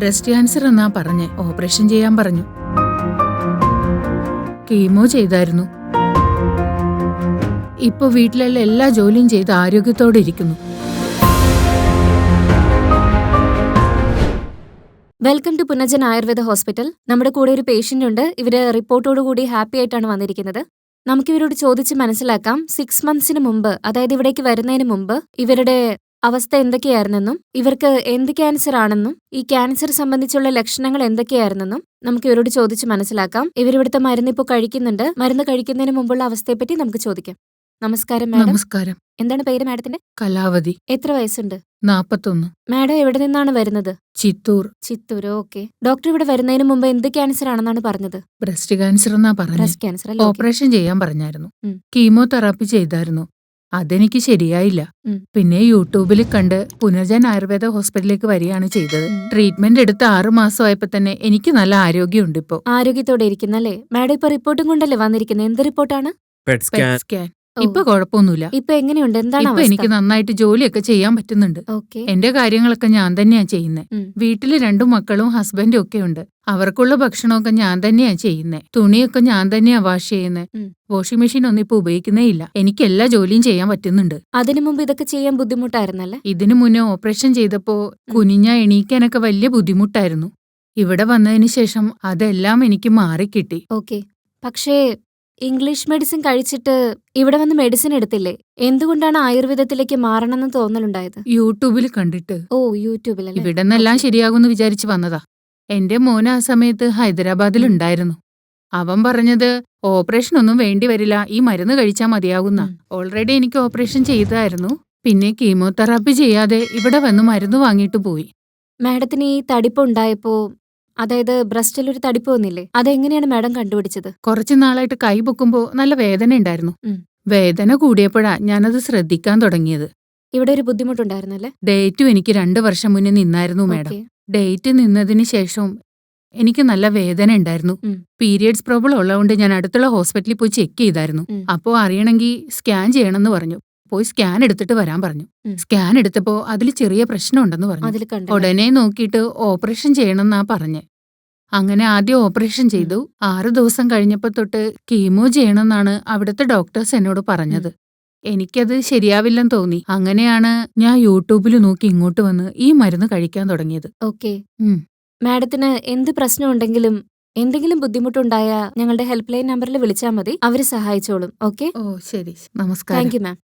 Breast cancer എന്നാ പറഞ്ഞേ. Operation ചെയ്യാൻ പറഞ്ഞു. കീമോ ചെയ്തായിരുന്നു. ഇപ്പൊ വീട്ടിലുള്ള എല്ലാ ജോലിയും ചെയ്ത് ആരോഗ്യത്തോടെ ഇരിക്കുന്നു. Welcome to Punarjan Ayurveda hospital. നമ്മുടെ കൂടെ ഒരു പേഷ്യന്റ് ഉണ്ട്. ഇവര് റിപ്പോർട്ടോടുകൂടി ഹാപ്പി ആയിട്ടാണ് വന്നിരിക്കുന്നത്. നമുക്കിവരോട് ചോദിച്ച് മനസ്സിലാക്കാം 6 മന്ത്സിന് മുമ്പ്, അതായത് ഇവിടേക്ക് വരുന്നതിന് മുമ്പ് ഇവരുടെ അവസ്ഥ എന്തൊക്കെയായിരുന്നെന്നും ഇവർക്ക് എന്ത് ക്യാൻസർ ആണെന്നും ഈ ക്യാൻസർ സംബന്ധിച്ചുള്ള ലക്ഷണങ്ങൾ എന്തൊക്കെയായിരുന്നെന്നും നമുക്ക് ഇവരോട് ചോദിച്ച് മനസ്സിലാക്കാം. ഇവരിവിടുത്തെ മരുന്ന് ഇപ്പോൾ കഴിക്കുന്നുണ്ട്. മരുന്ന് കഴിക്കുന്നതിന് മുമ്പുള്ള അവസ്ഥയെപ്പറ്റി നമുക്ക് ചോദിക്കാം. നമസ്കാരം മാഡം. നമസ്കാരം. എന്താണ് പേര് മാഡത്തിന്റെ? കലാവതി. എത്ര വയസ്സുണ്ട്? 41. മാഡം എവിടെ നിന്നാണ് വരുന്നത്? ചിത്തൂർ. ചിത്തൂർ. ഓക്കെ. ഡോക്ടർ ഇവിടെ വരുന്നതിന് മുമ്പ് എന്ത് ക്യാൻസർ ആണെന്നാണ് പറഞ്ഞത്? ബ്രസ്റ്റ് ക്യാൻസർ എന്നാ പറഞ്ഞത്. ബ്രസ്റ്റ് ക്യാൻസർ അല്ലേ? ഓക്കെ. ഓപ്പറേഷൻ ചെയ്യാൻ പറഞ്ഞായിരുന്നു. ഉം. കീമോതെറാപ്പി ചെയ്തായിരുന്നു. അതെനിക്ക് ശരിയായില്ല. ഉം. പിന്നെ യൂട്യൂബിൽ കണ്ട് പുനർജൻ ആയുർവേദ ഹോസ്പിറ്റലിലേക്ക് വരികയാണ് ചെയ്തത്. ഉം. ട്രീറ്റ്മെന്റ് എടുത്ത് 6 മാസമായപ്പോ തന്നെ എനിക്ക് നല്ല ആരോഗ്യമുണ്ട് ഇപ്പോ. ആരോഗ്യത്തോടെ ഇരിക്കുന്നല്ലേ? മാഡം ഇപ്പൊ റിപ്പോർട്ടും കൊണ്ടല്ലേ വന്നിരിക്കുന്നത്? എന്ത് റിപ്പോർട്ടാണ്? Pet scan. സ്കാൻ. ഓ. ഇപ്പൊ കുഴപ്പമൊന്നുമില്ല. ഇപ്പൊ എങ്ങനെയുണ്ട്? എന്താണ് ഇപ്പൊ എനിക്ക് അവസ്ഥ? നന്നായിട്ട് ജോലിയൊക്കെ ചെയ്യാൻ പറ്റുന്നുണ്ട്. ഓക്കെ. എന്റെ കാര്യങ്ങളൊക്കെ ഞാൻ തന്നെയാ ചെയ്യുന്നത്. ഉം. വീട്ടില് 2 മക്കളും ഹസ്ബൻഡും ഒക്കെ ഉണ്ട്. അവർക്കുള്ള ഭക്ഷണമൊക്കെ ഞാൻ തന്നെയാ ചെയ്യുന്നത്. തുണിയൊക്കെ ഞാൻ തന്നെയാ വാഷ് ചെയ്യുന്നത്. ഉം. വാഷിംഗ് മെഷീൻ ഒന്നും ഇപ്പൊ ഉപയോഗിക്കുന്നേ ഇല്ല. എനിക്ക് എല്ലാ ജോലിയും ചെയ്യാൻ പറ്റുന്നുണ്ട്. അതിനു മുമ്പ് ഇതൊക്കെ ചെയ്യാൻ ബുദ്ധിമുട്ടായിരുന്നല്ലേ? ഇതിനു മുന്നേ ഓപ്പറേഷൻ ചെയ്തപ്പോ കുനിഞ്ഞ എണീക്കാനൊക്കെ വലിയ ബുദ്ധിമുട്ടായിരുന്നു. ഇവിടെ വന്നതിന് ശേഷം അതെല്ലാം എനിക്ക് മാറിക്കിട്ടി. ഓക്കെ. പക്ഷേ ഇംഗ്ലീഷ് മെഡിസിൻ കഴിച്ചിട്ട് ഇവിടെ വന്ന് മെഡിസിൻ എടുത്തില്ലേ? എന്തുകൊണ്ടാണ് ആയുർവേദത്തിലേക്ക് മാറണമെന്ന് തോന്നലുണ്ടായത്? യൂട്യൂബിൽ കണ്ടിട്ട് ഓ, യൂട്യൂബിലല്ലേ? ഇവിടെ നിന്നെല്ലാം ഓക്കെ. ശരിയാകുമെന്ന് വിചാരിച്ചു വന്നതാ. എന്റെ മോന് ആ സമയത്ത് ഹൈദരാബാദിൽ ഉണ്ടായിരുന്നു. അവൻ പറഞ്ഞത് ഓപ്പറേഷൻ ഒന്നും വേണ്ടി വരില്ല, ഈ മരുന്ന് കഴിച്ചാൽ മതിയാകുന്ന. ഓൾറെഡി എനിക്ക് ഓപ്പറേഷൻ ചെയ്തായിരുന്നു. പിന്നെ കീമോതെറാപ്പി ചെയ്യാതെ ഇവിടെ വന്ന് മരുന്ന് വാങ്ങിയിട്ട് പോയി. മാഡത്തിന് ഈ തടിപ്പ് ഉണ്ടായപ്പോ, അതായത് ബ്രസ്റ്റിൽ ഒരു തടിപ്പ് വന്നില്ലേ? അതെങ്ങനെയാണ് മാഡം കണ്ടുപിടിച്ചത്? കുറച്ചു നാളായിട്ട് കൈ പൊക്കുമ്പോ നല്ല വേദന ഉണ്ടായിരുന്നു. ഉം. വേദന കൂടിയപ്പോഴാ ഞാനത് ശ്രദ്ധിക്കാൻ തുടങ്ങിയത്. ഇവിടെ ഒരു ബുദ്ധിമുട്ടുണ്ടായിരുന്നല്ലേ? ഡേറ്റും എനിക്ക് 2 വർഷം മുന്നേ നിന്നായിരുന്നു മാഡം. ഓക്കെ. ഡേറ്റ് നിന്നതിന് ശേഷം എനിക്ക് നല്ല വേദന ഉണ്ടായിരുന്നു. ഉം. പീരിയഡ്സ് പ്രോബ്ലം ഉള്ളതുകൊണ്ട് ഞാൻ അടുത്തുള്ള ഹോസ്പിറ്റലിൽ പോയി ചെക്ക് ചെയ്തായിരുന്നു. ഉം. അപ്പോ അറിയണമെങ്കിൽ സ്കാൻ ചെയ്യണമെന്ന് പറഞ്ഞു. പോയി സ്കാൻ എടുത്തിട്ട് വരാൻ പറഞ്ഞു. ഉം. സ്കാൻ എടുത്തപ്പോ അതിൽ ചെറിയ പ്രശ്നം ഉണ്ടെന്ന് പറഞ്ഞു. അതിൽ കണ്ടല്ലേ? ഉടനെ നോക്കിയിട്ട് ഓപ്പറേഷൻ ചെയ്യണമെന്നാ പറഞ്ഞ്. അങ്ങനെ ആദ്യം ഓപ്പറേഷൻ ചെയ്തു. 6 ദിവസം കഴിഞ്ഞപ്പോ തൊട്ട് കീമോ ചെയ്യണമെന്നാണ് അവിടുത്തെ ഡോക്ടേഴ്സ് എന്നോട് പറഞ്ഞത്. എനിക്കത് ശരിയാവില്ലെന്ന് തോന്നി. അങ്ങനെയാണ് ഞാൻ യൂട്യൂബിൽ നോക്കി ഇങ്ങോട്ട് വന്ന് ഈ മരുന്ന് കഴിക്കാൻ തുടങ്ങിയത്. ഓക്കെ. ഉം. മാഡത്തിന് എന്ത് പ്രശ്നം ഉണ്ടെങ്കിലും എന്തെങ്കിലും ബുദ്ധിമുട്ടുണ്ടായ ഞങ്ങളുടെ ഹെൽപ്പ് ലൈൻ നമ്പറിൽ വിളിച്ചാൽ മതി. അവര് സഹായിച്ചോളും. ഓക്കെ. ഓ ശരി. നമസ്കാരം. Thank you ma'am.